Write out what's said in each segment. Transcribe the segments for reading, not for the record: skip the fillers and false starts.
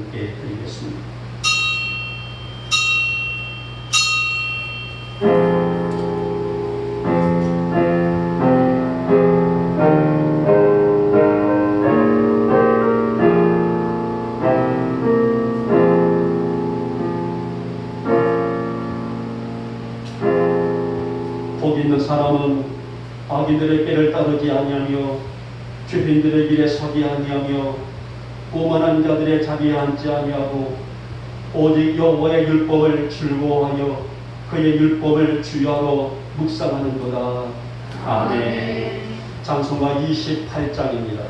함께 드리겠습니다. 복 있는 사람은 악인들의 길을 따르지 아니하며 죄인들의 길에 서지 아니하며 오만한 자들의 자리에 앉지 아니하고 오직 여호와의 율법을 즐거워하여 그의 율법을 주야로 묵상하는도다. 아멘. 찬송가 28장입니다.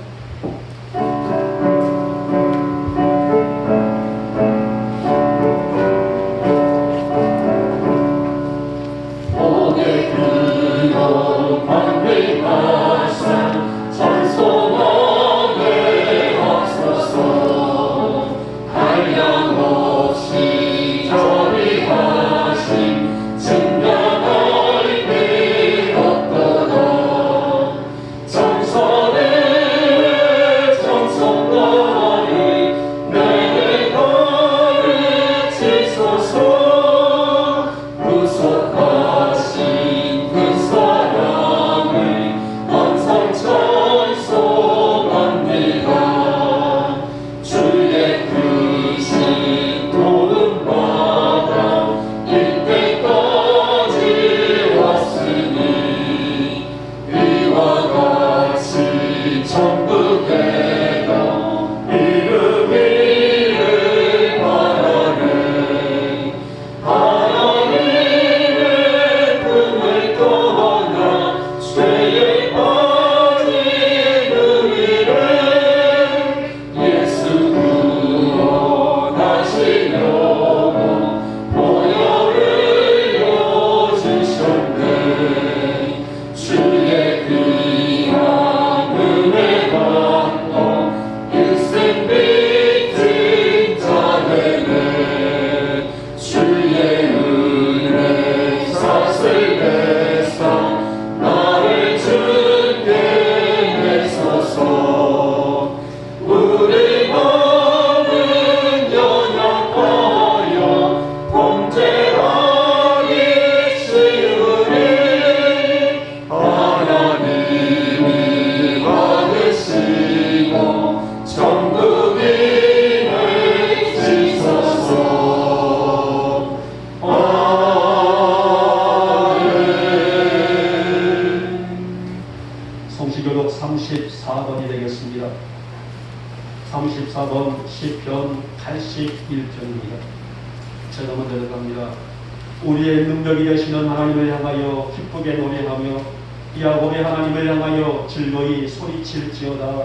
성시교독 34번이 되겠습니다. 34번 시편 81편입니다. 제가 먼저 들어갑니다. 우리의 능력이 되시는 하나님을 향하여 기쁘게 노래하며 야곱의 하나님을 향하여 즐거이 소리칠지어다.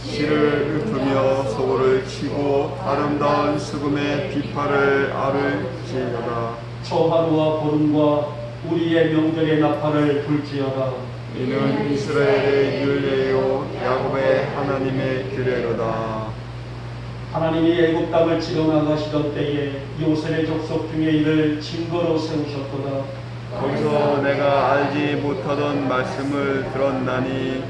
씨를 읊으며 소를 치고 아름다운 수금의 비파를 앓을지어다. 초하루와 보름과 우리의 명절의 나팔을 불지어다. 이는 이스라엘의 율례요 야곱의 하나님의 규례로다. 하나님이 애굽 땅을 지어나가시던 때에 요셉의 족속 중에 이를 증거로 세우셨도다. 거기서 내가 알지 못하던 말씀을 들었나니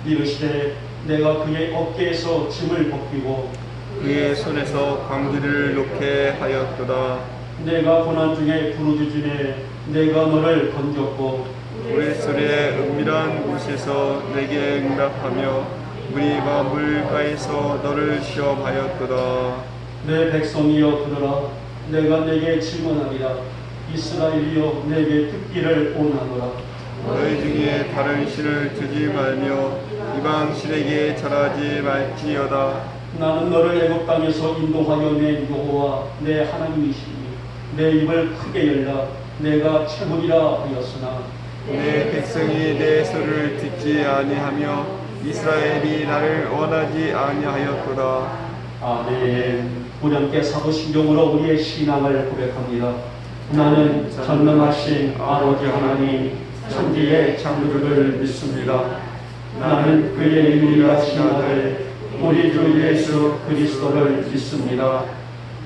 이르시되 내가 그의 어깨에서 짐을 벗기고 그의 손에서 광기를 놓게 하였도다. 내가 고난 중에 부르짖으네 내가 너를 건졌고 우레소리의 은밀한 곳에서 내게 응답하며 무리가 물가에서 너를 시험하였도다. 내 백성이여 들으라. 내가 내게 질문하리라. 이스라엘이여 내게 듣기를 원하노라. 너희 중에 다른 신을 두지 말며 이방 신에게 절하지 말지어다. 나는 너를 애굽 땅에서 인도하여 낸 여호와 내 하나님이시니 내 입을 크게 열라. 내가 최후리라 하였으나 내 백성이 내 소리를 듣지 아니하며 이스라엘이 나를 원하지 아니하였도다. 아멘. 우리 함께 사도신경으로 우리의 신앙을 고백합니다. 나는 전능하신 아버지 하나님 천지의 창조주를 믿습니다. 나는 그의 유일하신 아들 우리 주 예수 그리스도를 믿습니다.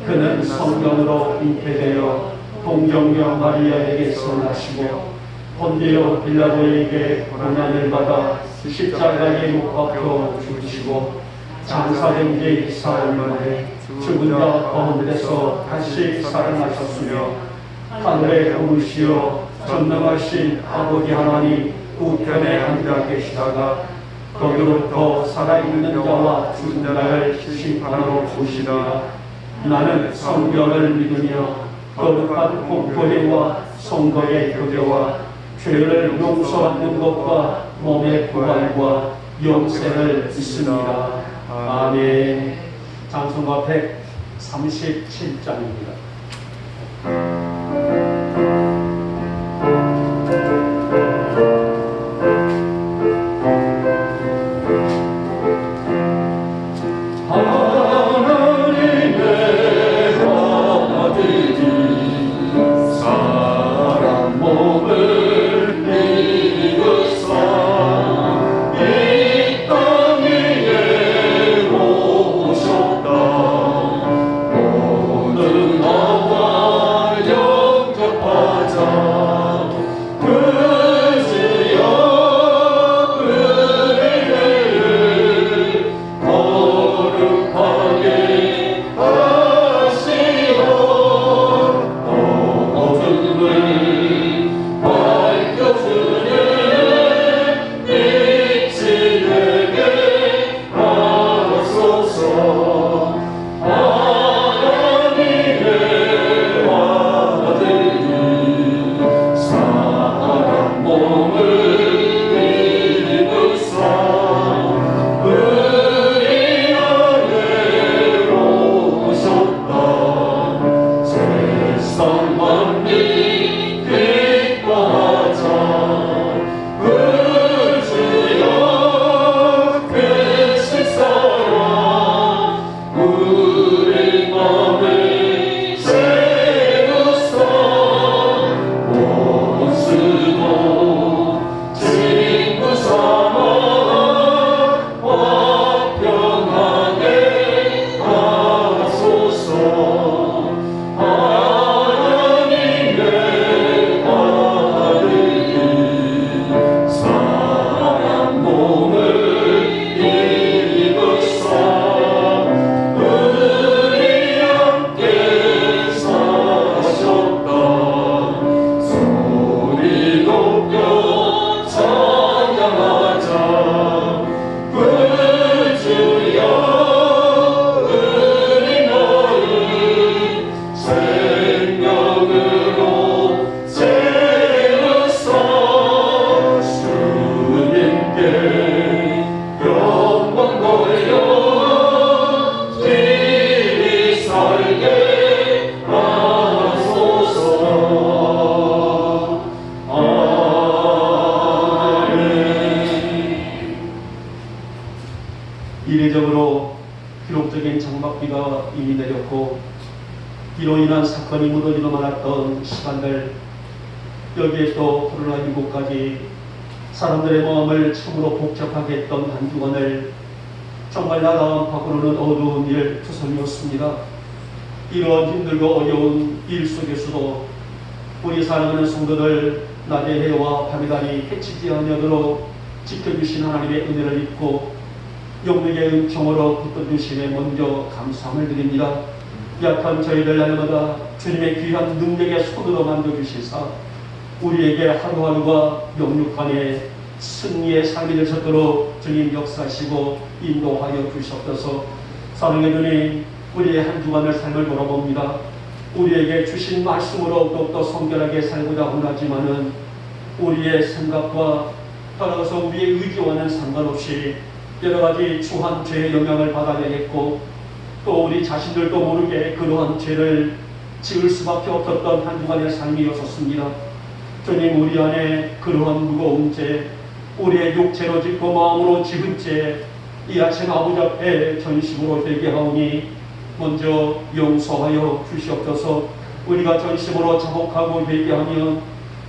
그는 성령으로 잉태되어 동정녀 마리아에게서 나시고 본디오 빌라도에게 고난을 받아 십자가에 못 박혀 죽으시고 장사된 지 사흘 만에 죽은 자 가운데서 다시 살아나셨으며 하늘에 오르시어 전능하신 아버지 하나님 우편에 앉아 계시다가 거기로부터 살아있는 자와 죽은 자를 심판하러 오시리라. 나는 성경을 믿으며 거룩한 공포회와 성도의 교제와 죄를 용서받는 것과 몸의 부활과 영생을 믿습니다. 아멘. 찬송가 137장입니다. 이례적으로 기록적인 장막비가 이미 내렸고 이로 인한 사건이 무더기로 많았던 시간들, 여기에 또 코로나19까지 사람들의 마음을 참으로 복잡하게 했던 한 주간을 정말 나라와 밖으로는 어두운 일 투성이었습니다. 이러한 힘들고 어려운 일 속에서도 우리 사랑하는 성도들 낮의 해와 밤의 달이 해치지 않으도록 지켜주신 하나님의 은혜를 입고 영능의 은총으로 붙들주심에 먼저 감사함을 드립니다. 약한 저희들 날마다 주님의 귀한 능력의 손으로 만져주시사 우리에게 하루하루가 영육간의 승리의 삶이 되셨도록 주님 역사하시고 인도하여 주시옵소서. 사랑의 주님, 우리의 한 주간의 삶을 돌아봅니다. 우리에게 주신 말씀으로 더욱더 성결하게 살고자 원하지만은 우리의 생각과 따라서 우리의 의지와는 상관없이 여러가지 추한 죄의 영향을 받아야겠고 또 우리 자신들도 모르게 그러한 죄를 지을 수밖에 없었던 한 주간의 삶이었습니다. 주님, 우리 안에 그러한 무거운 죄, 우리의 육체로 짓고 마음으로 지은 죄, 이 아침 아버지 앞에 전심으로 회개하오니 먼저 용서하여 주시옵소서. 우리가 전심으로 자복하고 회개하면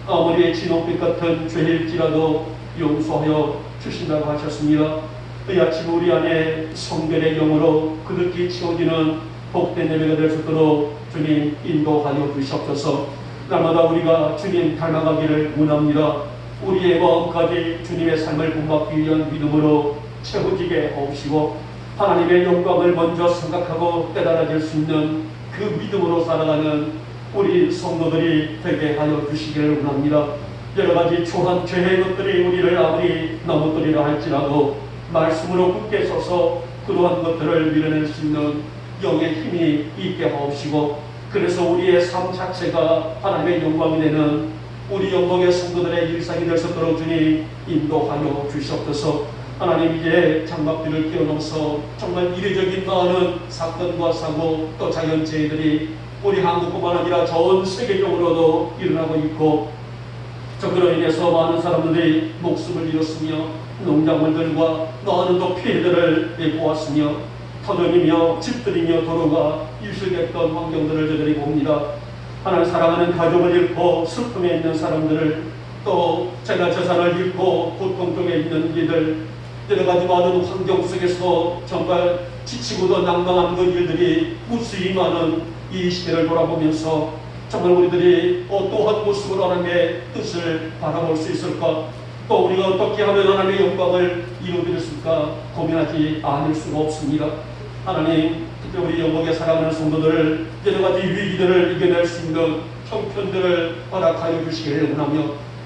아무리 진홍빛 같은 죄일지라도 용서하여 주신다고 하셨습니다. 이 아침 우리 안에 성결의 영으로 그득히 채워지는 복된 예배가 될 수 있도록 주님 인도하여 주시옵소서. 날마다 우리가 주님 닮아가기를 원합니다. 우리의 마음까지 주님의 삶을 본받기 위한 믿음으로 채워지게 하옵시고 하나님의 영광을 먼저 생각하고 깨달아질 수 있는 그 믿음으로 살아가는 우리 성도들이 되게 하여 주시기를 원합니다. 여러 가지 초한 죄의 것들이 우리를 아무리 넘어뜨리라 할지라도 말씀으로 굳게 서서 그러한 것들을 밀어낼 수 있는 영의 힘이 있게 하옵시고, 그래서 우리의 삶 자체가 하나님의 영광이 되는 우리 영광의 성도들의 일상이 될 수 있도록 주님 인도하여 주시옵소서. 하나님, 이제 장막비를 뛰어넘어서 정말 이례적인 많은 사건과 사고 또 자연재해들이 우리 한국뿐만 아니라 전 세계적으로도 일어나고 있고, 그로 인해서 많은 사람들이 목숨을 잃었으며 농작물들과 많은 또 피해들을 보았으며 터전이며 집들이며 도로가 유실됐던 환경들을 저들이 봅니다. 하나님, 사랑하는 가족을 잃고 슬픔에 있는 사람들을, 또 재산 재산을 잃고 고통 속에 있는 이들, 여러 가지 많은 환경 속에서 정말 지치고도 낭망한 그 일들이 무수히 많은 이 시대를 돌아보면서 정말 우리들이 어떠한 모습으로 하나님의 뜻을 바라볼 수 있을까, 또 우리가 어떻게 하면 하나님의 영광을 이루어드릴 수 있을까 고민하지 않을 수가 없습니다. 하나님, 특히 우리 영광에 사랑하는 성도들을 여러 가지 위기들을 이겨낼 수 있는 형편들을 허락하여 주시기를 원하며,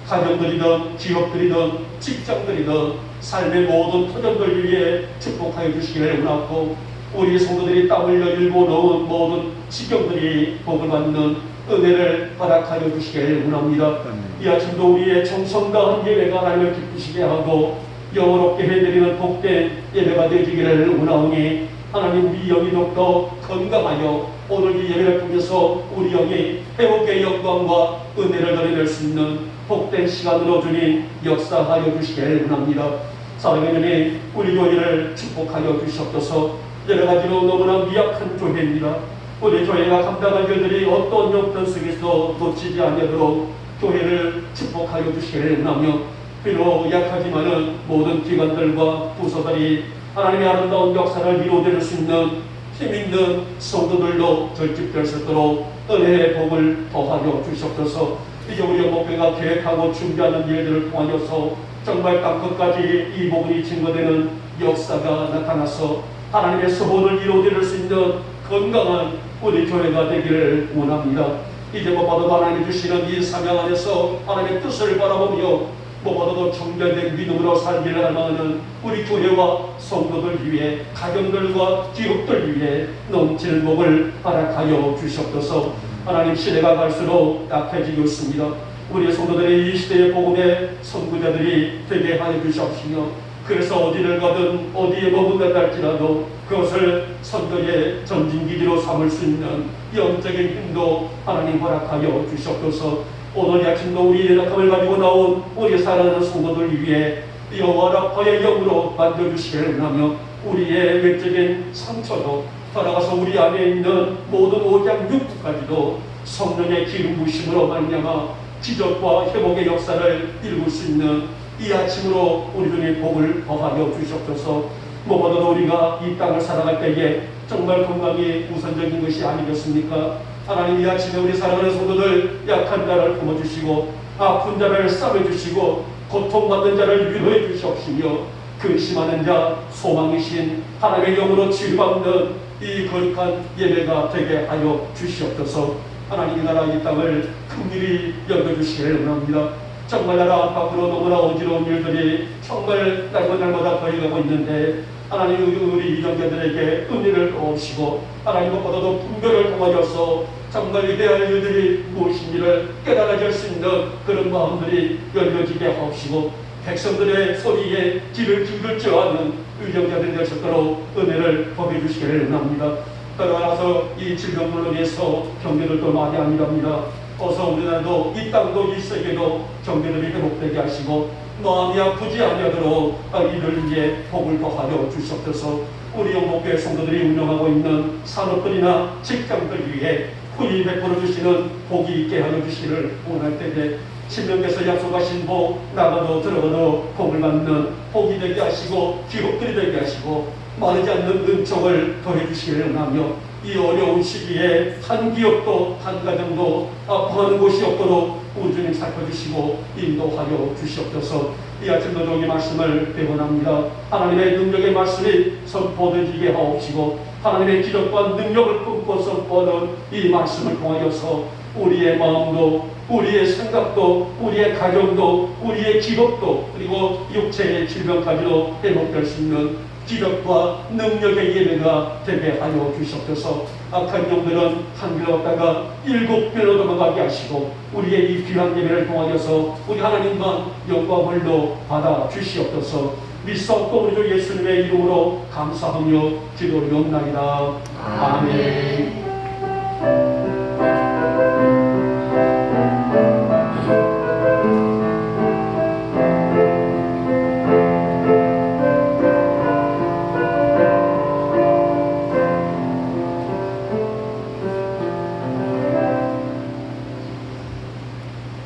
가정들이든 기업들이든 직장들이든 삶의 모든 터전들 위해 축복하여 주시기를 원하고, 우리 성도들이 땀 흘려 일고 넣은 모든 지경들이 복을 받는 은혜를 허락하여 주시기를 원합니다. 이 아침도 우리의 정성과 한 예배가 하나님을 기쁘시게 하고 영원롭게 해드리는 복된 예배가 되기를 원하오니, 하나님, 우리 영이 더욱더 건강하여 오늘 이 예배를 통해서 우리 영이 회복의 영광과 은혜를 드러낼 수 있는 복된 시간으로 주님 역사하여 주시기를 원합니다. 사랑의 주님, 우리 교회를 축복하여 주시옵소서. 여러 가지로 너무나 미약한 교회입니다. 우리 교회가 감당할 일들이 어떤 형편 속에서 놓치지 않도록 교회를 축복하여 주시기를 원하며, 비록 약하지만은 모든 기관들과 부서들이 하나님의 아름다운 역사를 이루어낼 수 있는 힘 있는 성도들로 결집될 수 있도록 은혜의 복을 더하여 주시옵소서. 이제 우리 목회가 계획하고 준비하는 일들을 통하여서 정말 땅끝까지 이 복음이 증거되는 역사가 나타나서 하나님의 소원을 이루어낼 수 있는 건강한 우리 교회가 되기를 원합니다. 이제 무엇보다도 하나님이 주시는 이 사명 안에서 하나님의 뜻을 바라보며 무엇보다도 정결된 믿음으로 살기를 원하는 우리 교회와 성도들 위해, 가정들과 기업들 위해 넘치는 복을 허락하여 주시옵소서. 하나님, 시대가 갈수록 약해지고 있습니다. 우리 성도들의 이 시대의 복음의 선구자들이 되게 하여 주시옵시며, 그래서 어디를 가든 어디에 머문다 할지라도 그것을 선교의 전진기지로 삼을 수 있는 영적인 힘도 하나님 허락하여 주시옵소서. 오늘 아침도 우리의 연약함을 가지고 나온 우리 사랑하는 성도들 위해 여호와 라파의 영으로 만져주시기를 원하며, 우리의 외적인 상처도 따라가서 우리 안에 있는 모든 오장 육부까지도 성령의 기름 부심으로 말미암아 기적과 회복의 역사를 이룰 수 있는 이 아침으로 우리 주님 복을 더하여 주시옵소서. 무엇보다도 우리가 이 땅을 살아갈 때에 정말 건강이 우선적인 것이 아니겠습니까? 하나님, 이 아침에 우리 사랑하는 성도들 약한 자를 품어주시고 아픈 자를 싸매주시고 고통받는 자를 위로해 주시옵시며, 근심하는 자, 소망이신 하나님의 영으로 치유받는 이 거룩한 예배가 되게 하여 주시옵소서. 하나님, 이 나라 이 땅을 긍휼히 여겨주시기를 원합니다. 정말 나라 밖으로 너무나 어지러운 일들이 정말 날마다 더해가고 있는데, 하나님, 우리 이정자들에게 은혜를 도우시고 하나님 무엇보다도 분별을 통하여서 정말 위대한 일들이 무엇인지를 깨달아질 수 있는 그런 마음들이 열려지게 하옵시고, 백성들의 소리에 귀를 기울일 줄 아는 의정자들이 될 수 있도록 은혜를 더해 주시기를 원합니다. 따라서 이 질병으로 인해서 경제들도 많이 아니랍니다. 어서 우리나라도 이 땅도 이 세계도 경제들이 회복되게 하시고 마음이 아프지 아니하도록 이를 위해 복을 더하여 주시옵소서. 우리 영목교회 성도들이 운영하고 있는 산업들이나 직장들 위해 후히 베풀어 주시는 복이 있게 하여 주시기를 원할 때에 신명께서 약속하신 복, 나가도 들어가도 복을 받는 복이 되게 하시고 기업들이 되게 하시고 마르지 않는 은총을 더해 주시기를 원하며, 이 어려운 시기에 한 기업도 한 가정도 아파하는 곳이 없도록 우리 주님 살펴주시고 인도하여 주시옵소서. 이 아침 노종의 말씀을 배원합니다. 하나님의 능력의 말씀이 선포되게 하옵시고 하나님의 기적과 능력을 꿈꿔 선포하는 이 말씀을 통하여서 우리의 마음도 우리의 생각도 우리의 가정도 우리의 기업도 그리고 육체의 질병까지도 회복될 수 있는 기적과 능력의 예배가 되게 하여 주시옵소서. 악한 영들은 한 길 없다가 7길로 넘어가게 하시고 우리의 이 귀한 예배를 통하여서 우리 하나님만 영광을 받아 주시옵소서. 믿사옵고 우리 주 예수님의 이름으로 감사하며 기도드리옵나이다. 아멘.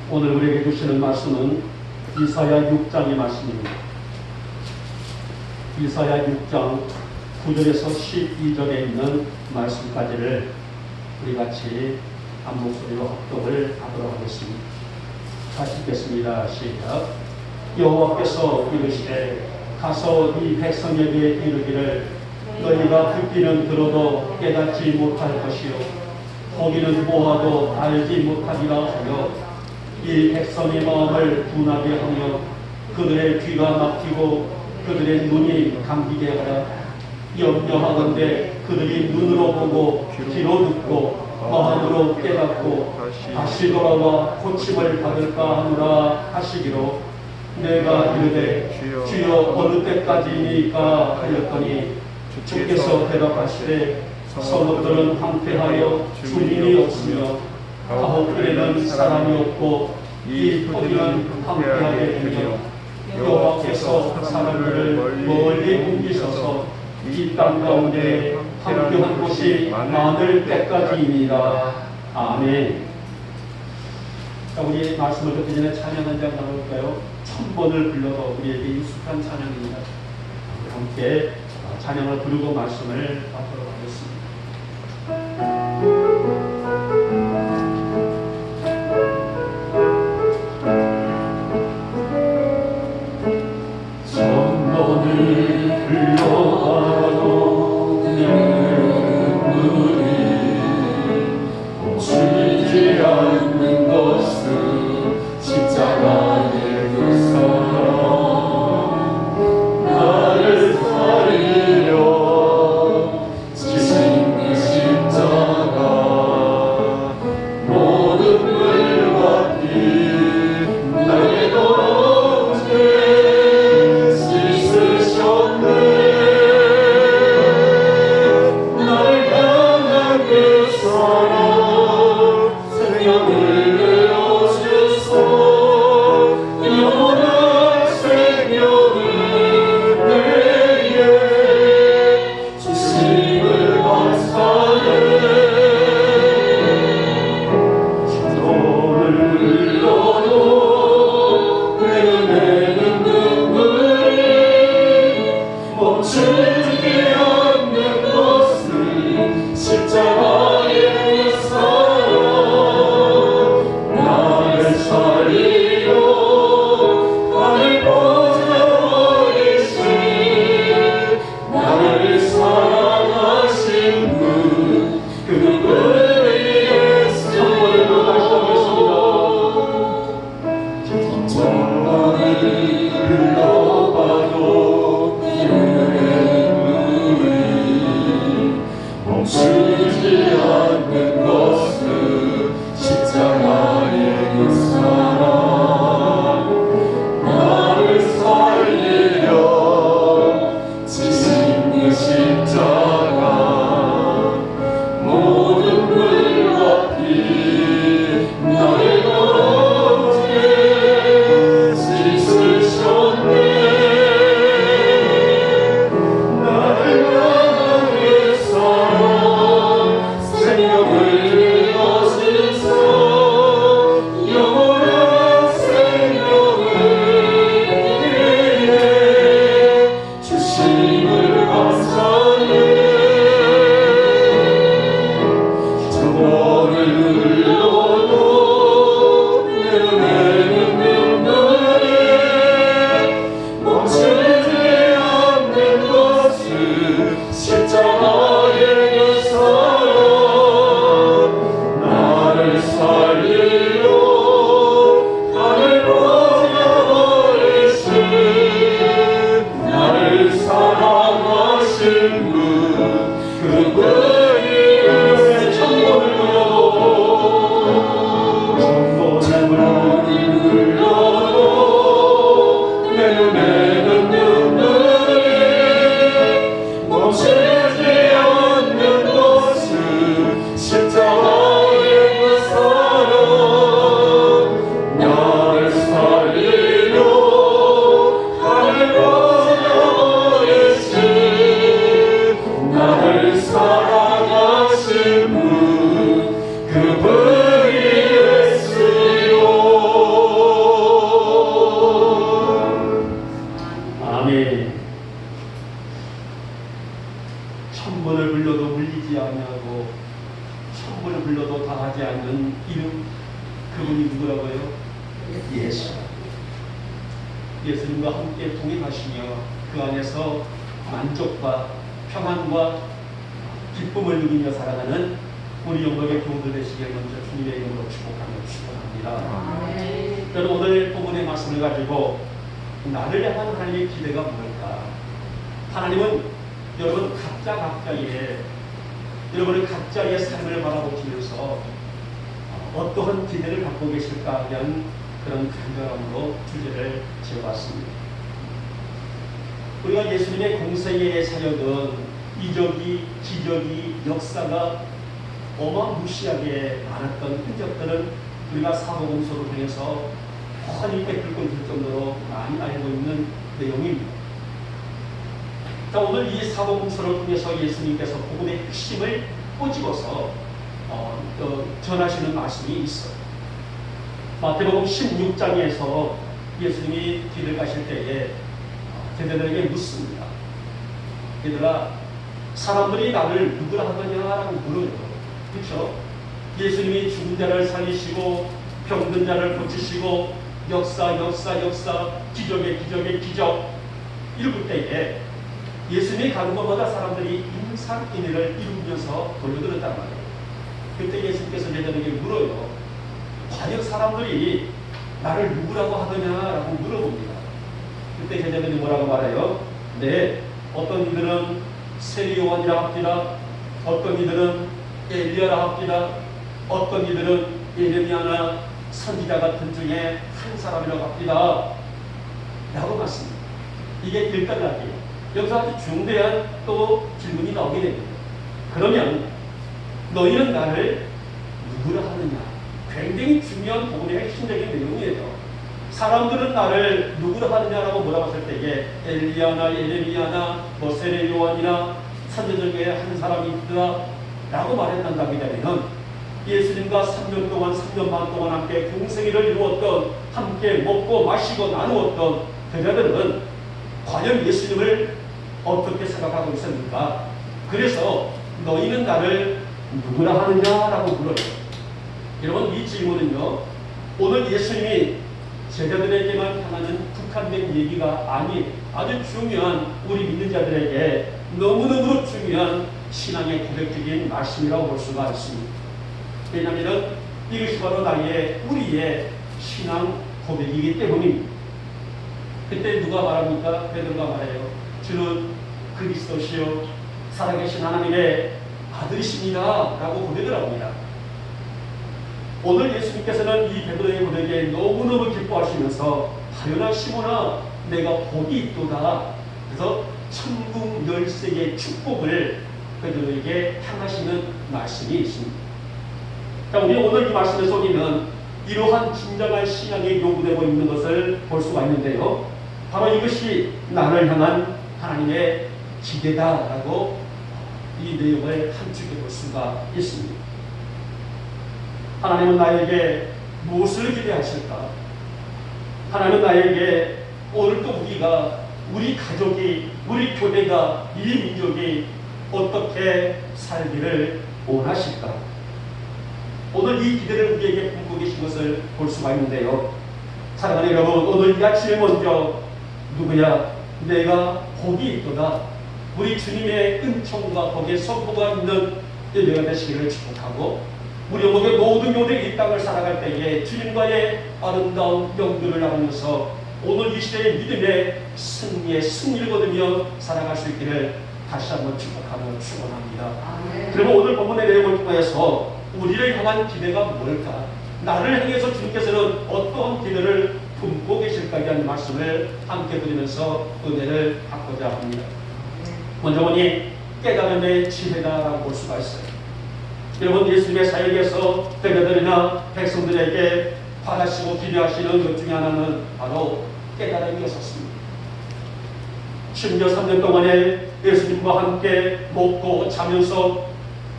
오늘 우리에게 주시는 말씀은 이사야 6장의 말씀입니다. 이사야 6장 9절에서 12절에 있는 말씀까지를 우리 같이 한 목소리로 합독을 하도록 하겠습니다. 다시 읽겠습니다. 시작. 여호와께서 이르시되 가서 이 백성에게 이르기를 너희가 듣기는 들어도 깨닫지 못할 것이요 보기는 보아도 알지 못하리라 하여 이 백성의 마음을 둔하게 하며 그들의 귀가 막히고 그들의 눈이 감기게 하라. 염려하건대 그들이 눈으로 보고 귀로 듣고 마음으로 깨닫고 다시 돌아와 고침을 받을까 하노라 하시기로 내가 이르되 주여 어느 때까지니까 하였더니 주께서 대답하시되 성읍들은 황폐하여 주인이 없으며 가옥들에는 사람이 없고 이 토지는 황폐하게 되며 여호와께서 사람들을 멀리 옮기셔서 이 땅 가운데 황폐한 곳이 많을 때까지입니다. 아멘. 자, 우리 말씀을 듣기 전에 찬양 한 장 나눌까요? 1000번을 불러도 우리에게 익숙한 찬양입니다. 함께 찬양을 부르고 말씀을 받도록 하겠습니다. 주지 말씀은 그분이었으요. 아멘. 천번을 불러도 물리지 아니하고 천번을 불러도 다하지 않는 이름, 그분이 누구라고요? 예수. 예수님과 함께 동행하시며 그 안에서 만족과 평안과 기쁨을 누리며 살아가는 우리 영광의 교우들 되시길 먼저 주님의 이름으로 축복하며 축원합니다. 저는 오늘 본문의 말씀을 가지고 나를 향한 하나님의 기대가 뭘까? 하나님은 여러분 각자의 여러분의 각자의 삶을 바라보시면서 어떠한 기대를 갖고 계실까 하는 그런 간절함으로 주제를 지어봤습니다. 우리가 예수님의 공생애의 사역은 이적이, 기적이, 역사가 어마무시하게 많았던 흔적들은 우리가 사복음서를 통해서 훤히 꿰뚫고 있을 정도로 많이 알고 있는 내용입니다. 자, 오늘 이 사복음서를 통해서 예수님께서 복음의 핵심을 꼬집어서 전하시는 말씀이 있어요. 마태복음 16장에서 예수님이 길을 가실 때에 제자들에게 묻습니다. 얘들아, 사람들이 나를 누구라 하느냐라고 물어요. 그렇죠? 예수님이 죽은 자를 살리시고 병든 자를 고치시고 역사, 기적의 기적 이럴 때에 예수님이 가는 곳마다 사람들이 인상인해를 이루면서 돌려들었단 말이에요. 그때 예수님께서 제자들에게 물어요. 과연 사람들이 나를 누구라고 하느냐라고 물어봅니다. 그때 제자들이 뭐라고 말해요? 네, 어떤 이들은 세리요한이라 합니다. 어떤 이들은 엘리야라 합니다. 어떤 이들은 예레미야나 선지자 같은 중에 한 사람이라고 합니다. 라고 말씀입니다. 이게 일단락이에요. 여기서 아주 중대한 또 질문이 나오게 됩니다. 그러면 너희는 나를 누구라 하느냐? 굉장히 중요한 복음의 핵심적인 내용이에요. 사람들은 나를 누구라 하느냐라고 물어봤을 때에 엘리야나 예레미야나 세례 요한이나 선지자 중에 한 사람이 있다 라고 말했단다고 하면 예수님과 3년 동안 3년 반 동안 함께 공생애를 이루었던 함께 먹고 마시고 나누었던 그자들은 과연 예수님을 어떻게 생각하고 있습니까? 그래서 너희는 나를 누구라 하느냐라고 물어요. 여러분, 이 질문은요, 오늘 예수님이 제자들에게만 향하는 국한된 얘기가 아니에요. 아주 중요한 우리 믿는 자들에게 너무너무 중요한 신앙의 고백적인 말씀이라고 볼 수가 있습니다. 왜냐하면 이것이 바로 우리의 신앙 고백이기 때문입니다. 그때 누가 말합니까? 베드로가 말해요. 주는 그리스도시요 살아계신 하나님의 아들이십니다 라고 고백을 합니다. 오늘 예수님께서는 이 베드로의 고백에 너무너무 기뻐하시면서 하여나 시몬아 내가 복이 있도다. 그래서 천국 열쇠의 축복을 베드로에게 향하시는 말씀이 있습니다. 자, 우리 오늘 이 말씀의 속에는 이러한 진정한 신앙이 요구되고 있는 것을 볼 수가 있는데요. 바로 이것이 나를 향한 하나님의 기대다라고 이 내용을 함축해 볼 수가 있습니다. 하나님은 나에게 무엇을 기대하실까? 하나님은 나에게 오늘도 우리 가족이, 우리 교회가, 이 민족이 어떻게 살기를 원하실까? 오늘 이 기대를 우리에게 품고 계신 것을 볼 수가 있는데요. 사랑하는 여러분, 오늘 이 아침에 먼저 누구야? 내가 복이 있도다. 우리 주님의 은총과 복의 선포가 있는 예배가 되시기를 축복하고, 우리 영혼의 모든 교회들이 이 땅을 살아갈 때에 주님과의 아름다운 영들을 나누면서 오늘 이 시대의 믿음의 승리를 거두며 살아갈 수 있기를 다시 한번 축복하며 축원합니다. 그러면 오늘 본문의 내용을 통해서 우리를 향한 기대가 뭘까? 나를 향해서 주님께서는 어떤 기대를 품고 계실까에 대한 말씀을 함께 드리면서 은혜를 받고자 합니다. 먼저 보니 깨달음의 지혜다라고 볼 수가 있어요. 여러분, 예수님의 사역에서 제자들이나 백성들에게 바라시고 기대하시는 것 중에 하나는 바로 깨달음이었습니다. 심지어 3년 동안에 예수님과 함께 먹고 자면서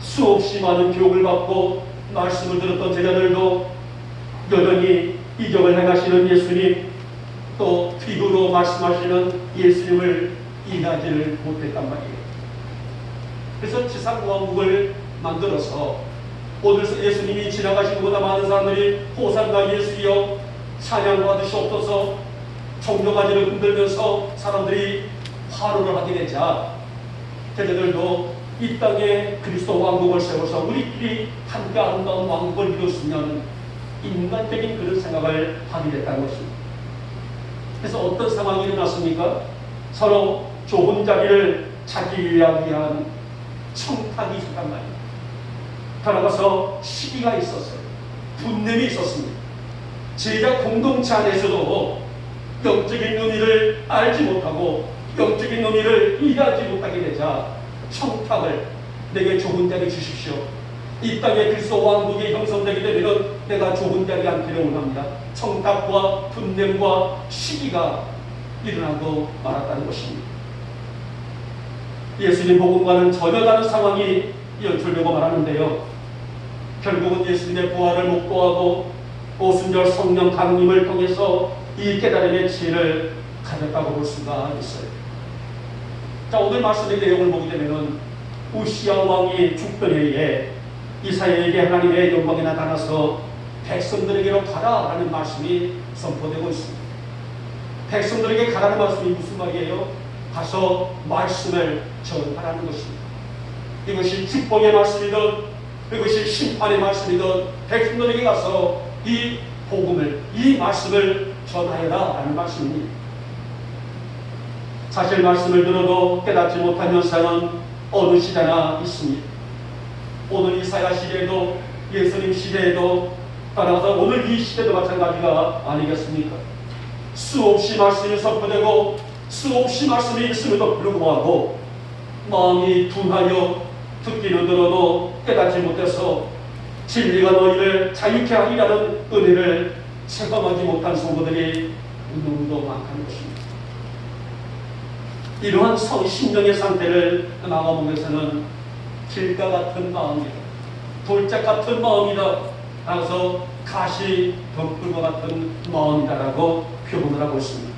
수없이 많은 교육을 받고 말씀을 들었던 제자들도 여전히 이적을 행하시는 예수님, 또 귀도로 말씀하시는 예수님을 이해하지를 못했단 말이에요. 그래서 지상왕국을 만들어서 오늘 예수님이 지나가신 것보다 많은 사람들이 호산나 예수여 찬양 받으시옵소서 종려가지를 흔들면서 사람들이 화로를 하게 되자 제자들도 이 땅에 그리스도 왕국을 세워서 우리끼리 함께 아름다운 왕국을 이뤘으면 인간적인 그런 생각을 하게 됐다는 것입니다. 그래서 어떤 상황이 일어났습니까? 서로 좋은 자리를 찾기 위한 청탁이 있었단 말입니다. 따라가서 시기가 있었어요. 분냄이 있었습니다. 제자 공동체 안에서도 영적인 의미를 알지 못하고 영적인 의미를 이해하지 못하게 되자 청탁을 내게 좋은 자리 주십시오. 이 땅에 그리스도 왕국이 형성되게 되면 내가 좋은 자리 앉기를 원합니다. 청탁과 분냄과 시기가 일어나고 말았다는 것입니다. 예수님 복음과는 전혀 다른 상황이 연출되고 말하는데요. 결국은 예수님의 부활을 목도하고 오순절 성령 강림을 통해서 이 깨달음의 지혜를 가졌다고 볼 수가 있어요. 자, 오늘 말씀의 내용을 보게 되면은 우시야 왕이 죽던 해에 이사야에게 하나님의 영광이 나타나서 백성들에게로 가라라는 말씀이 선포되고 있습니다. 백성들에게 가라는 말씀이 무슨 말이에요? 가서 말씀을 전하라는 것입니다. 이것이 축복의 말씀이든 이것이 심판의 말씀이든 백성들에게 가서 이 복음을, 이 말씀을 전하여라 라는 말씀입니다. 사실 말씀을 들어도 깨닫지 못한 현상은 어느 시대나 있습니다. 오늘 이사야 시대에도 예수님 시대에도 따라서 오늘 이 시대도 마찬가지가 아니겠습니까? 수없이 말씀이 선포되고 수없이 말씀이 있음에도 불구하고 마음이 둔하여 듣기는 들어도 깨닫지 못해서 진리가 너희를 자유케 하리라는 은혜를 체감하지 못한 성도들이 너무도 많다는 것입니다. 이러한 심령의 상태를 마가복음에서는 길가 같은 마음이다, 돌짝 같은 마음이다, 따라서 가시 덮을과 같은 마음이다라고 표현을 하고 있습니다.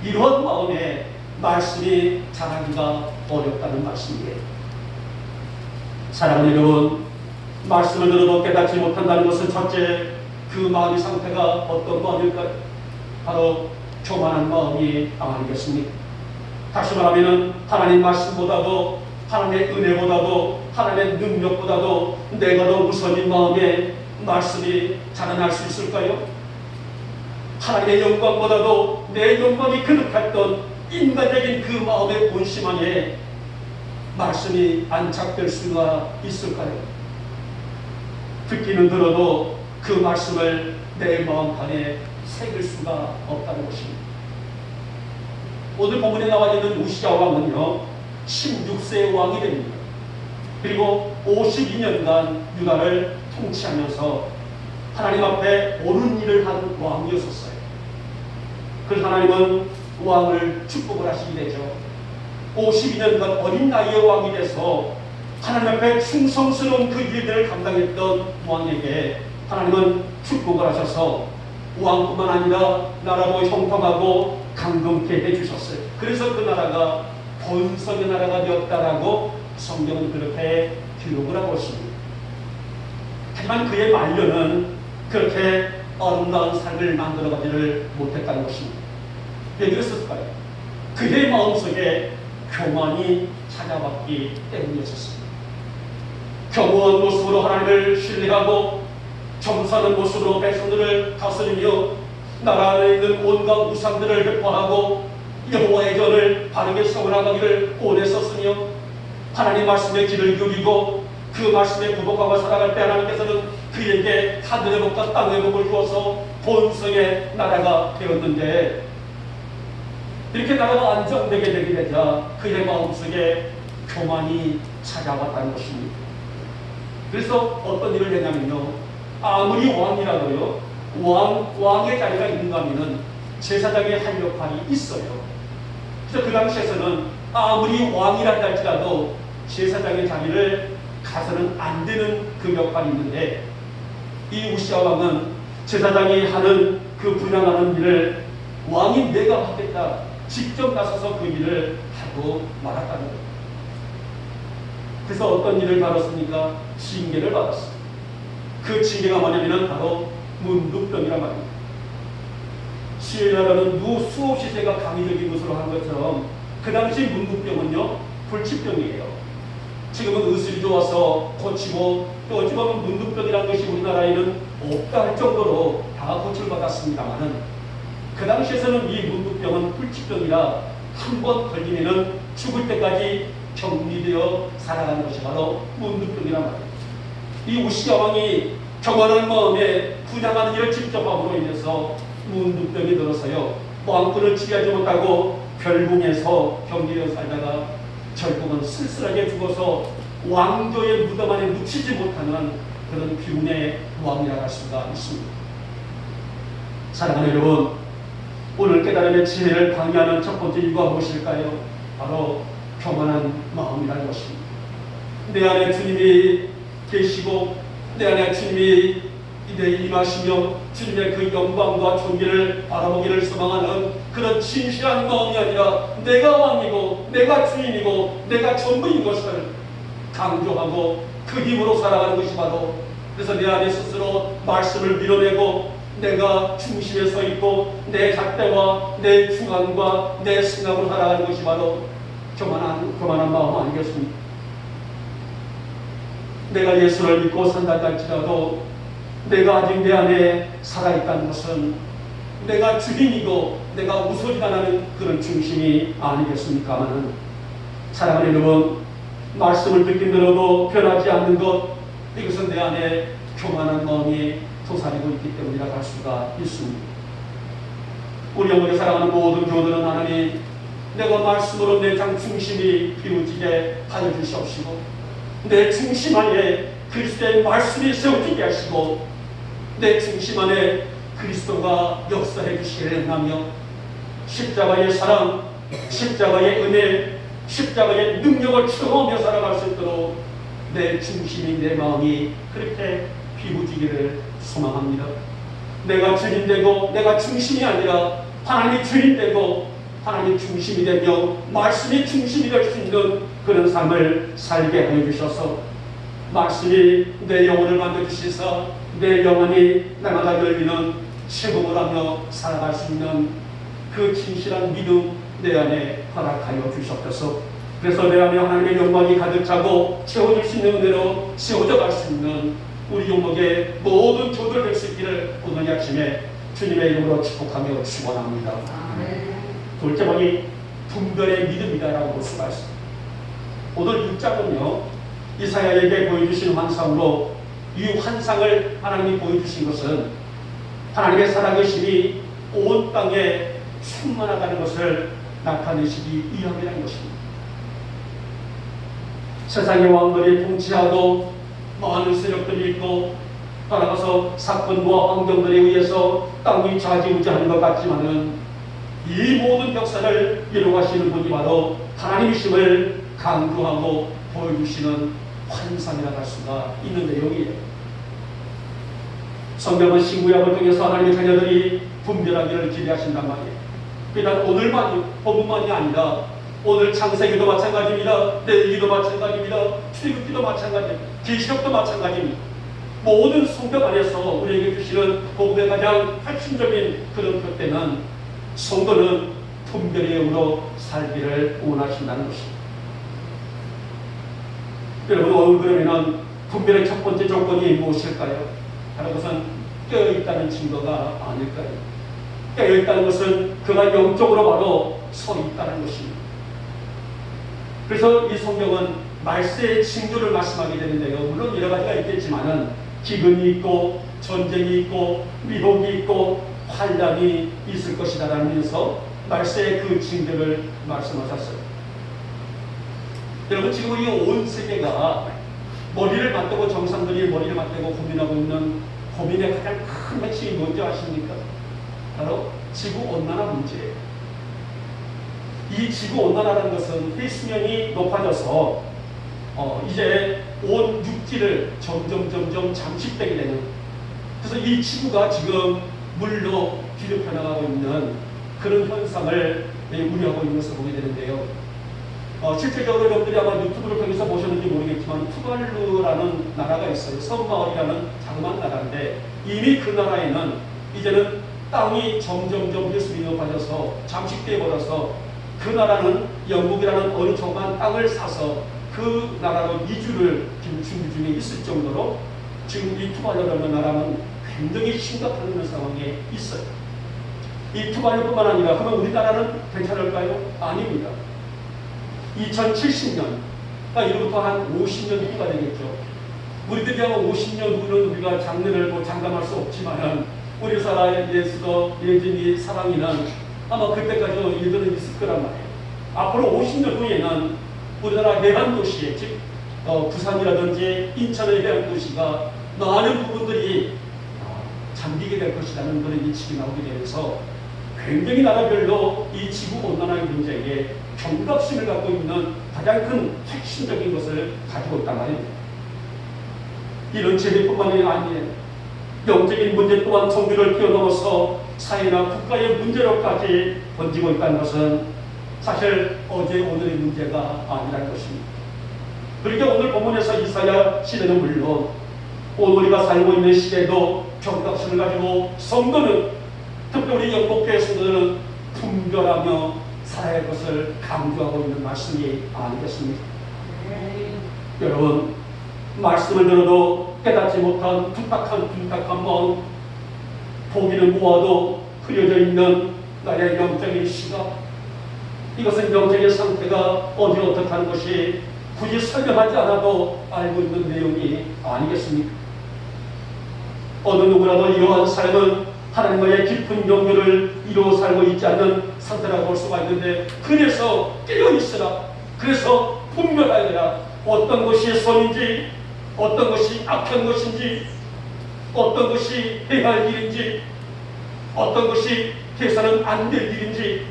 이러한 마음에 말씀이 자라기가 어렵다는 말씀이에요. 사랑하는 여러분, 말씀을 들어도 깨닫지 못한다는 것은 첫째, 그 마음의 상태가 어떤 마음일까요? 바로 교만한 마음이 아니겠습니까? 다시 말하면 하나님 말씀보다도 하나님의 은혜보다도 하나님의 능력보다도 내가 더 우선인 마음에 말씀이 자라날 수 있을까요? 하나님의 영광보다도 내 영광이 그득했던 인간적인 그 마음의 본심 안에 말씀이 안착될 수가 있을까요? 듣기는 들어도 그 말씀을 내 마음판에 새길 수가 없다는 것입니다. 오늘 본문에 나와 있는 우시야 왕은요 16세의 왕이 됩니다. 그리고 52년간 유다를 통치하면서 하나님 앞에 옳은 일을 한 왕이었었어요. 그래서 하나님은 왕을 축복을 하시게 되죠. 52년간 어린 나이의 왕이 돼서 하나님 앞에 충성스러운 그 일들을 감당했던 왕에게 하나님은 축복을 하셔서 왕뿐만 아니라 나라도 형통하고 강건케 해주셨어요. 그래서 그 나라가 번성의 나라가 되었다라고 성경은 그렇게 기록을 하고 있습니다. 하지만 그의 말년은 그렇게 아름다운 삶을 만들어가지를 못했다는 것입니다. 왜 그랬을까요? 그의 마음속에 교만이 찾아왔기 때문이었습니다. 겸허한 모습으로 하나님을 신뢰하고 겸손한 모습으로 백성들을 다스리며 나라 안에 있는 온갖 우상들을 회포하고 여호와의 전을 바르게 세워나가기를 원했었으며 하나님 말씀에 귀를 기울이고 그 말씀에 부복하고 살아갈 때 하나님께서는 그에게 하늘의 복과 땅의 복을 주어서 본성의 나라가 되었는데 이렇게 나라가 안정되게 되게 되자 그의 마음속에 교만이 찾아왔다는 것입니다. 그래서 어떤 일을 했냐면요, 아무리 왕이라도요 왕의 자리가 있는가 하면은 제사장의 할 역할이 있어요. 그래서 그 당시에서는 아무리 왕이라 할지라도 제사장의 자리를 가서는 안 되는 그 역할이 있는데, 이 우시아 왕은 제사장이 하는 그 분양하는 일을 왕이 내가 하겠다 직접 나서서 그 일을 하고 말았다는 거예요. 그래서 어떤 일을 받았습니까? 징계를 받았어요. 그 징계가 뭐냐면 바로 문둥병이란 말입니다. 시에나라는 수없이 제가 강의적인 것으로 한 것처럼 그 당시 문둥병은요 불치병이에요. 지금은 의술이 좋아서 고치고 또 어찌 보면 문둥병이라는 것이 우리나라에는 없다 할 정도로 다 고치를 받았습니다만은, 그 당시에서는 이 문둥병은 불치병이라 한 번 걸리면은 죽을 때까지 격리되어 살아가는 것이 바로 문둥병이란 말이에요. 이 우시아 왕이 경건한 마음에 분양하는 일을 직접 함으로 인해서 문둥병이 들어서요 왕권을 지배하지 못하고 별궁에서 격리되어 살다가 결국은 쓸쓸하게 죽어서 왕조의 무덤 안에 묻히지 못하는 그런 비운의 왕이라고 할 수가 있습니다. 사랑하는 여러분, 오늘 깨달음의 지혜를 방해하는 첫 번째 이유가 무엇일까요? 바로 교만한 마음이라는 것입니다. 내 안에 주님이 계시고 내 안에 주님이 이내 임하시며 주님의 그 영광과 존귀를 바라보기를 소망하는 그런 진실한 마음이 아니라 내가 왕이고 내가 주인이고 내가 전부인 것을 강조하고 그 힘으로 살아가는 것이 바로, 그래서 내 안에 스스로 말씀을 밀어내고 내가 중심에 서 있고 내 잣대와 내 주관과 내 생각으로 살아가는 것이 바로 교만한 마음 아니겠습니까? 내가 예수를 믿고 산다 할지라도 내가 아직 내 안에 살아있다는 것은 내가 주인이고 내가 우선이가 나는 그런 중심이 아니겠습니까마는, 사랑하는 여러분, 말씀을 듣긴 들어도 변하지 않는 것, 이것은 내 안에 교만한 마음이 도사리고 있기 때문이라고 할 수가 있습니다. 우리 영혼에 사랑하는 모든 교들은 하나님, 내가 말씀으로 내 장 중심이 비우지게 하여 주시옵시고 내 중심 안에 그리스도의 말씀이 세워지게 하시고 내 중심 안에 그리스도가 역사해 주시기를 원하며, 십자가의 사랑, 십자가의 은혜, 십자가의 능력을 체험하며 살아갈 수 있도록 내 중심이, 내 마음이 그렇게 비우지기를 소망합니다. 내가 주인 되고 내가 중심이 아니라 하나님이 주인 되고 하나님 중심이 되며 말씀이 중심이 될 수 있는 그런 삶을 살게 하여 주셔서 말씀이 내 영혼을 만들어주시사 내 영혼이 날마다 열리는 체험을 하며 살아갈 수 있는 그 진실한 믿음 내 안에 허락하여 주셨소서. 그래서 내 안에 하나님의 영광이 가득 차고 채워줄 수 있는 은혜로 채워져 갈 수 있는 우리 용목의 모든 조들 될 수 있기를 오늘 아침에 주님의 이름으로 축복하며 축원합니다. 둘째 번이 분별의 믿음이다라고 볼 수가 있습니다. 오늘 6장은요 이사야에게 보여주신 환상으로 이 환상을 하나님이 보여주신 것은 하나님의 살아계심이 온 땅에 충만하다는 것을 나타내시기 위함이라는 것입니다. 세상의 왕들이 통치하고 많은 세력들이 있고 따라가서 사건과 환경들에 의해서 땅이 좌지우지하는 것 같지만은 이 모든 역사를 이루어가시는 분이 바로 하나님이심을 강조하고 보여주시는 환상이라고 할 수가 있는 내용이에요. 성경은 신구약을 통해서 하나님의 자녀들이 분별하기를 기대하신단 말이에요. 비단 오늘만 본문만이 아니라 오늘 창세기도 마찬가지입니다. 레위기도 마찬가지입니다. 출애굽기도 마찬가지입니다. 계시록도 마찬가지입니다. 모든 성경 안에서 우리에게 주시는 복음의 가장 핵심적인 그런 표대는 성도는 분별의 영으로 살기를 원하신다는 것입니다. 여러분, 오늘 그러면 분별의 첫 번째 조건이 무엇일까요? 바로 그것은 깨어있다는 증거가 아닐까요? 깨어있다는 것은 그가 영적으로 바로 서 있다는 것입니다. 그래서 이 성경은 말세의 징조를 말씀하게 되는데요. 물론 여러 가지가 있겠지만은 기근이 있고 전쟁이 있고 미혹이 있고 환란이 있을 것이다 라면서 말세의 그 징조를 말씀하셨어요. 여러분, 지금 이 온 세계가 머리를 맞대고 정상들이 머리를 맞대고 고민하고 있는 고민의 가장 큰 핵심이 뭔지 아십니까? 바로 지구온난화 문제예요. 이 지구온난화라는 것은 해수면이 높아져서 이제 온 육지를 점점 잠식되게 되는, 그래서 이 지구가 지금 물로 뒤덮여 나가고 있는 그런 현상을 우려하고 있는 것을 보게 되는데요. 실제적으로 여러분들이 아마 유튜브를 통해서 보셨는지 모르겠지만 투발루라는 나라가 있어요. 섬마을이라는 자그마한 나라인데 이미 그 나라에는 이제는 땅이 점점 예수님으로 빠져서 잠식되어 버려서 그 나라는 영국이라는 어느 조그만 땅을 사서 그 나라로 이주를 지금 준비 중에 있을 정도로 지금 이 투발루라는 나라는 굉장히 심각한 그런 상황에 있어요. 이 투발루뿐만 아니라 그러면 우리나라는 괜찮을까요? 아닙니다. 2070년, 이로부터 한 50년 후가 되겠죠. 우리들이 아마 50년 후는 우리가 장래를 장담할 수 없지만 우리나라의 예수도 예진이 사랑이는 아마 그때까지 일들은 있을 거란 말이에요. 앞으로 50년 후에는 우리나라 해안도시에, 즉 부산이라든지 인천의 해안도시가 많은 부분들이 잠기게 될 것이라는 그런 예측이 나오게 되면서 굉장히 나라별로 이 지구온난화의 문제에 경각심을 갖고 있는 가장 큰 핵심적인 것을 가지고 있단 말입니다. 이런 재해뿐만 아니에요. 영적인 문제 또한 종교를 뛰어넘어서 사회나 국가의 문제로까지 번지고 있다는 것은 사실 어제 오늘의 문제가 아니라는 것입니다. 그러니까 오늘 본문에서 이사야 시대는 물론 오늘 우리가 살고 있는 시대도 경각심을 가지고 성도는, 특별히 우리 영국교회 성도들은 분별하며 살아야 할 것을 강조하고 있는 말씀이 아니겠습니까? 여러분, 말씀을 들어도 깨닫지 못한 둔탁한 마음, 보기는 모아도 흐려져 있는 나의 영적인 시각, 이것은 영적인 상태가 어디 어떻다는 것이 굳이 설명하지 않아도 알고 있는 내용이 아니겠습니까? 어느 누구라도 이러한 삶은 하나님과의 깊은 연결을 이루어 살고 있지 않는 상태라고 볼 수가 있는데, 그래서 깨어있으라, 그래서 분별하여라, 어떤 것이 선인지, 어떤 것이 악한 것인지, 어떤 것이 해야 할 일인지, 어떤 것이 해서는 안 될 일인지,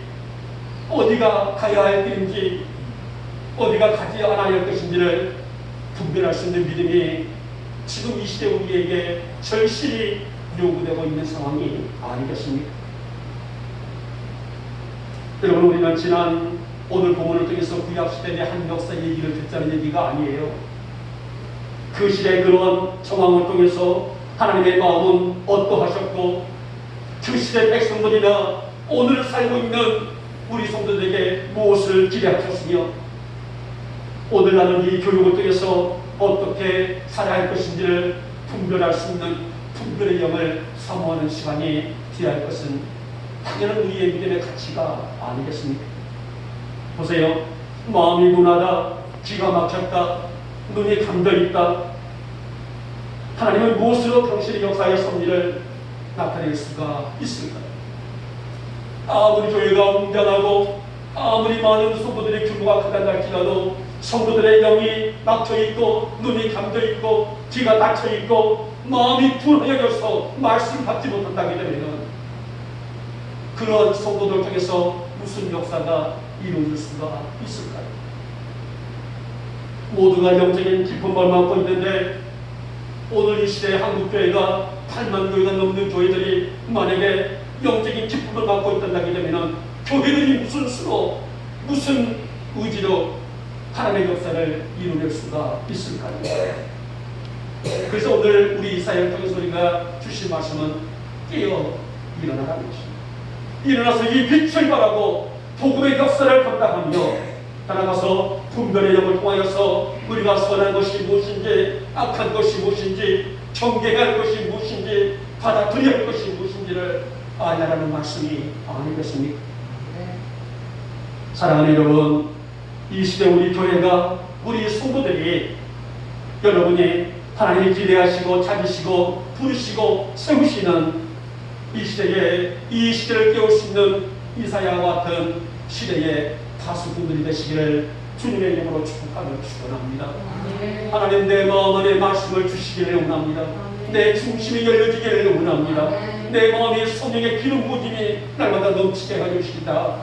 어디가 가야 할 길인지, 어디가 가지 않아야 할 것인지를 분별할 수 있는 믿음이 지금 이 시대 우리에게 절실히 요구되고 있는 상황이 아니겠습니까? 여러분, 우리는 지난 오늘 본문을 통해서 구약시대의 한 역사 얘기를 듣자는 얘기가 아니에요. 그 시대의 그런 정황을 통해서 하나님의 마음은 어떠하셨고 그 시대 백성들이나 오늘 살고 있는 우리 성도들에게 무엇을 기대하셨으며 오늘 나는 이 교육을 통해서 어떻게 살아야 할 것인지를 분별할 수 있는 분별의 영을 사모하는 시간이 되어야 할 것은 당연한 우리의 믿음의 가치가 아니겠습니까? 보세요. 마음이 둔하다, 기가 막혔다, 눈이 감겨있다. 하나님은 무엇으로 당신의 역사의 섭리를 나타낼 수가 있습니까? 아무리 교회가 웅장하고 아무리 많은 성도들의 규모가 크다 할지라도 성도들의 영이 막혀있고 눈이 감겨있고 귀가 닫혀있고 마음이 둔하여져서 말씀 받지 못한다게 되면 그런 성도들 중에서 무슨 역사가 이루어질 수가 있을까요? 모두가 영적인 기쁨을 맡고 있는데 오늘 이 시대의 한국교회가 8만 교회가 넘는 교회들이 만약에 영적인 기쁨을 맡고 있다게 되면 교회들이 무슨 수로 무슨 의지로 하나님의 역사를 이루낼 수가 있을까요? 그래서 오늘 우리 이사야를 통해서 우리가 주신 말씀은 깨어 일어나라는 것입니다. 일어나서 이 빛을 발하고 복음의 역사를 감당하며 따라가서 분별의 영을 통하여서 우리가 선한 것이 무엇인지 악한 것이 무엇인지 경계할 것이 무엇인지 받아들여야 할 것이 무엇인지를 알아라는 말씀이 아니겠습니까? 사랑하는 여러분, 이 시대 우리 교회가 우리 성도들이 여러분이 하나님이 기대하시고 찾으시고 부르시고 세우시는 이 시대에 이 시대를 깨울 수 있는 이사야와 같은 시대의 다수분들이 되시기를 주님의 이름으로 축복하며 축원합니다. 하나님, 내 마음 안에 말씀을 주시기를 원합니다. 내 중심이 열려지기를 원합니다. 내 마음에 성령의 기름 부음이 날마다 넘치게 하여 주시다.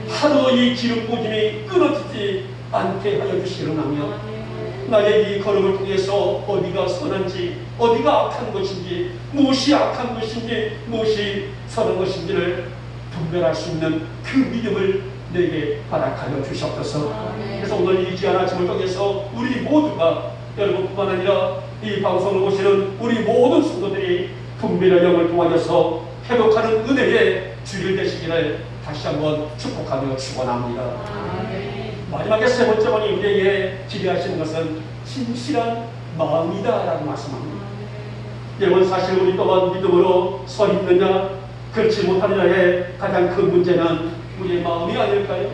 하루 이 기름 부음이 끊어지지 않게 하여 주시기를 원하며 나의 이 걸음을 통해서 어디가 선한지, 어디가 악한 것인지, 무엇이 악한 것인지, 무엇이 선한 것인지를 분별할 수 있는 그 믿음을 내게 허락하여 주시옵소서. 그래서 오늘 이 귀한 아침을 통해서 우리 모두가, 여러분뿐만 아니라 이 방송을 보시는 우리 모든 성도들이 분별의 영을 통하여서 회복하는 은혜의 주일 되시기를 다시 한번 축복하며 축원합니다. 마지막에 세 번째 번이 우리에게 기대하시는 것은 진실한 마음이다 라고 말씀합니다. 여러분, 사실 우리 또한 믿음으로 서 있느냐 그렇지 못하느냐의 가장 큰 문제는 우리의 마음이 아닐까요?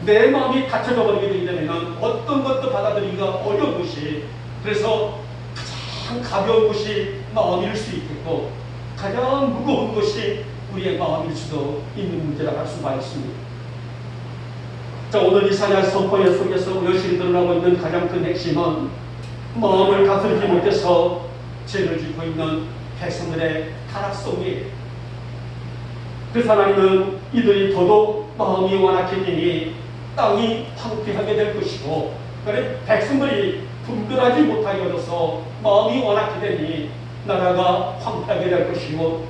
내 마음이 닫혀져 버리게 되기 되면 어떤 것도 받아들이기가 어려운 것이, 그래서 가장 가벼운 것이 마음일 수 있겠고 가장 무거운 것이 우리의 마음일 수도 있는 문제라고 할 수가 있습니다. 자, 오늘 이사야 선포의 속에서 여실히 드러나고 있는 가장 큰 핵심은 마음을 다스리지 못해서 죄를 짓고 있는 백성들의 타락성이에요. 그래서 하나님은 이들이 더더욱 마음이 완악해지니 땅이 황폐하게 될 것이고, 그래 백성들이 분별하지 못하게 되어서 마음이 완악해 되니 나라가 황폐하게 될 것이고,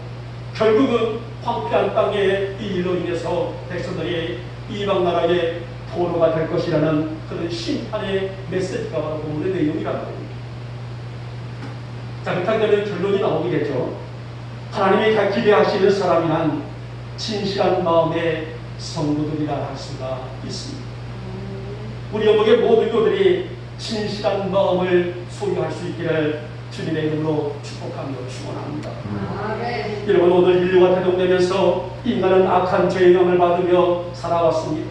결국은 황폐한 땅의 이 일로 인해서 백성들이 이방 나라의 포로가 될 것이라는 그런 심판의 메시지가 바로 본문의 내용이라는 겁니다. 자, 그렇게 되면 결론이 나오겠죠. 하나님이 기대하시는 사람이란 진실한 마음의 성도들이라 할 수가 있습니다. 우리 영국의 모든 교들이 진실한 마음을 소유할 수 있기를 주님의 이름으로 축복하며 축원합니다. 여러분, 오늘 인류가 태동되면서 인간은 악한 죄의 영을 받으며 살아왔습니다.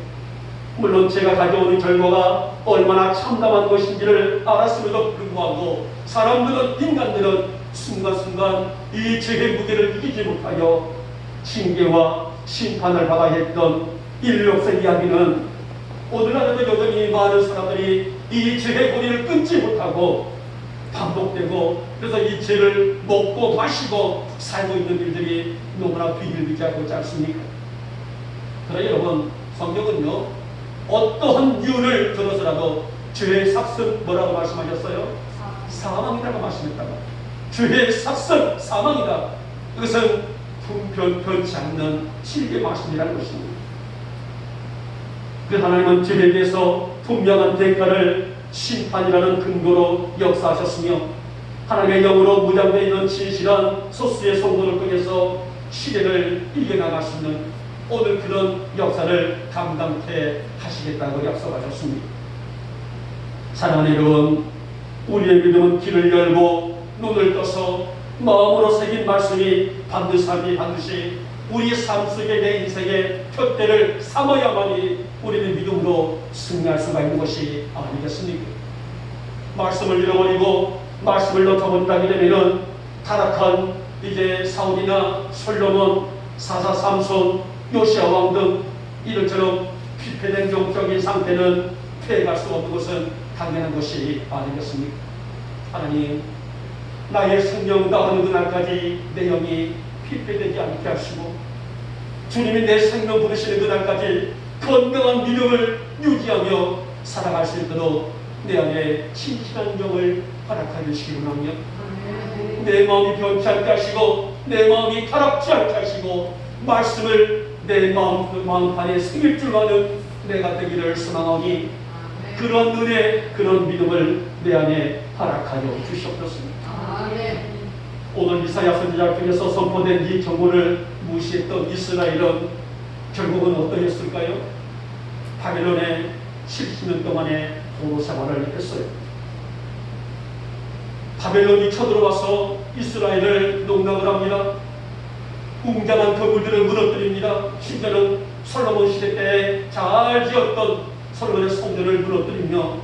물론 제가 가져오는 결과가 얼마나 참담한 것인지를 알았음에도 불구하고 사람들은, 인간들은 순간순간 이 죄의 무게를 이기지 못하여 징계와 심판을 받아야 했던 인류 역사 이야기는 오늘날에도 여전히 많은 사람들이 이 죄의 고리를 끊지 못하고 반복되고, 그래서 이 죄를 먹고 마시고 살고 있는 일들이 너무나 비일비재하고 있지 않습니까? 그러나 여러분, 성경은요 어떠한 이유를 들어서라도 죄의 삭은 뭐라고 말씀하셨어요? 사망이라고 말씀했다가, 죄의 삭은 사망이다. 이것은 변치 않는 진리의 말씀이라는 것입니다. 그 하나님은 죄에 대해서 분명한 대가를 심판이라는 근거로 역사하셨으며, 하나님의 영으로 무장되어 있는 진실한 소수의 성도를 통해서 시대를 이겨나갈 수 있는 오늘 그런 역사를 감당케 하시겠다고 약속하셨습니다. 사랑하는 여러분, 우리의 믿음은 길을 열고 눈을 떠서 마음으로 새긴 말씀이 반드시 우리의 삶 속에, 내 인생의 표대를 삼아야만이 우리는 믿음으로 승리할 수가 있는 것이 아니겠습니까? 말씀을 잃어버리고 말씀을 놓쳐버린다게 되면 타락한 이제 사울이나 솔로몬, 사사 삼손, 요시아 왕 등 이들처럼 피폐된 영적인 상태는 피해갈 수 없는 것은 당연한 것이 아니겠습니까? 하나님, 나의 생명 다하는 그날까지 내 영이 피폐되지 않게 하시고, 주님이 내 생명 부르시는 그날까지 건강한 믿음을 유지하며 살아갈 수 있도록 내 안에 진실한 영을 허락하여 주시기 원하며, 내 마음이 변치 않게 하시고 내 마음이 타락지 않게 하시고 말씀을 내 마음판에 새길 줄 아는 내가 되기를 소망하니, 그런 은혜, 그런 믿음을 내 안에 허락하여 주시옵소서. 오늘 이사야 선지자를 통해서 선포된 이 경고를 무시했던 이스라엘은 결국은 어떠했을까요? 바벨론에 70년 동안의 포로 생활을 했어요. 바벨론이 쳐들어와서 이스라엘을 농락을 합니다. 웅장한 건물들을 무너뜨립니다. 심지어는 솔로몬 시대 때 잘 지었던 솔로몬의 성전을 무너뜨리며,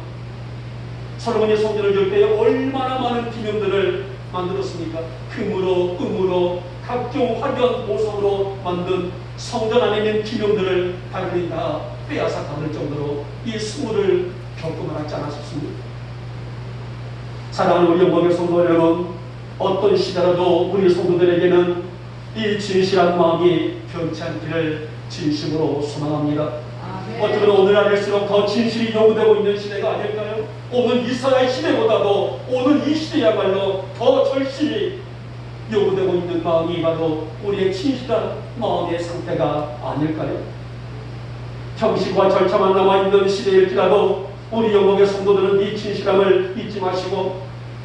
솔로몬의 성전을 지을 때 얼마나 많은 기념들을 만들었습니까? 금으로, 은으로, 각종 화려한 보석으로 만든 성전 안에 있는 기념들을 바벨론이 다 빼앗아 가는 정도로 이 수모를 겪고만 하지 않았습니까? 사랑하는 우리 영광의 성도 여러분, 어떤 시대라도 우리 성도들에게는 이 진실한 마음이 변치 않기를 진심으로 소망합니다. 어쩌면 오늘날일수록 더 진실이 요구되고 있는 시대가 아닐까요? 오는 이스라엘 시대보다도 오는 이 시대야말로 더 절실히 요구되고 있는 마음이 바로 우리의 진실한 마음의 상태가 아닐까요? 형식과 절차만 남아있는 시대일지라도 우리 영국의 성도들은 이 진실함을 잊지 마시고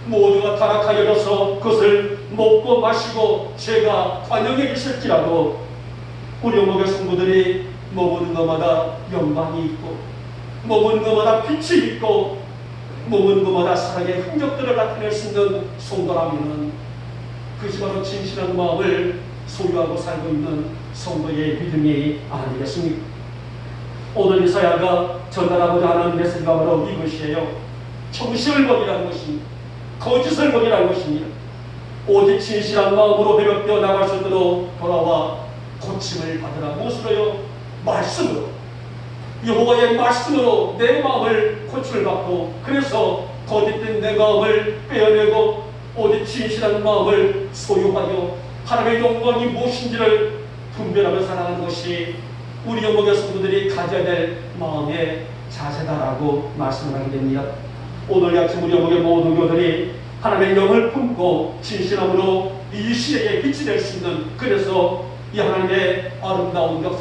모두가 타락하여져서 그것을 먹고 마시고 죄가 관영에 있을지라도 우리 영국의 성도들이 먹는 것마다 영광이 있고 먹는 것마다 빛이 있고 먹는 것마다 사랑의 흔적들을 나타낼 수 있는 성도라면 그것이 바로 진실한 마음을 소유하고 살고 있는 성도의 믿음이 아니겠습니까? 오늘 이사야가 전달하고자 하는 메시지가 바로 이것이에요. 정식을 버리라는 것입니다. 거짓을 버리라는 것입니다. 오직 진실한 마음으로 회복되어 나갈 수 있도록 돌아와 고침을 받으라. 무엇으로요? 말씀으로. 여호와의 말씀으로 내 마음을 고침을 받고 그래서 거짓된 내 마음을 빼어내고 오직 진실한 마음을 소유하여 하나님의 영광이 무엇인지를 분별하며 살아가는 것이 우리 영국의 성도들이 가져야 될 마음의 자세다라고 말씀을 하게 됩니다. 오늘 아침 우리 영국의 모든 교들이 하나님의 영을 품고 진실함으로 이 시대에 빛이 될 수 있는 그래서 이 하나님의 아름다운 역사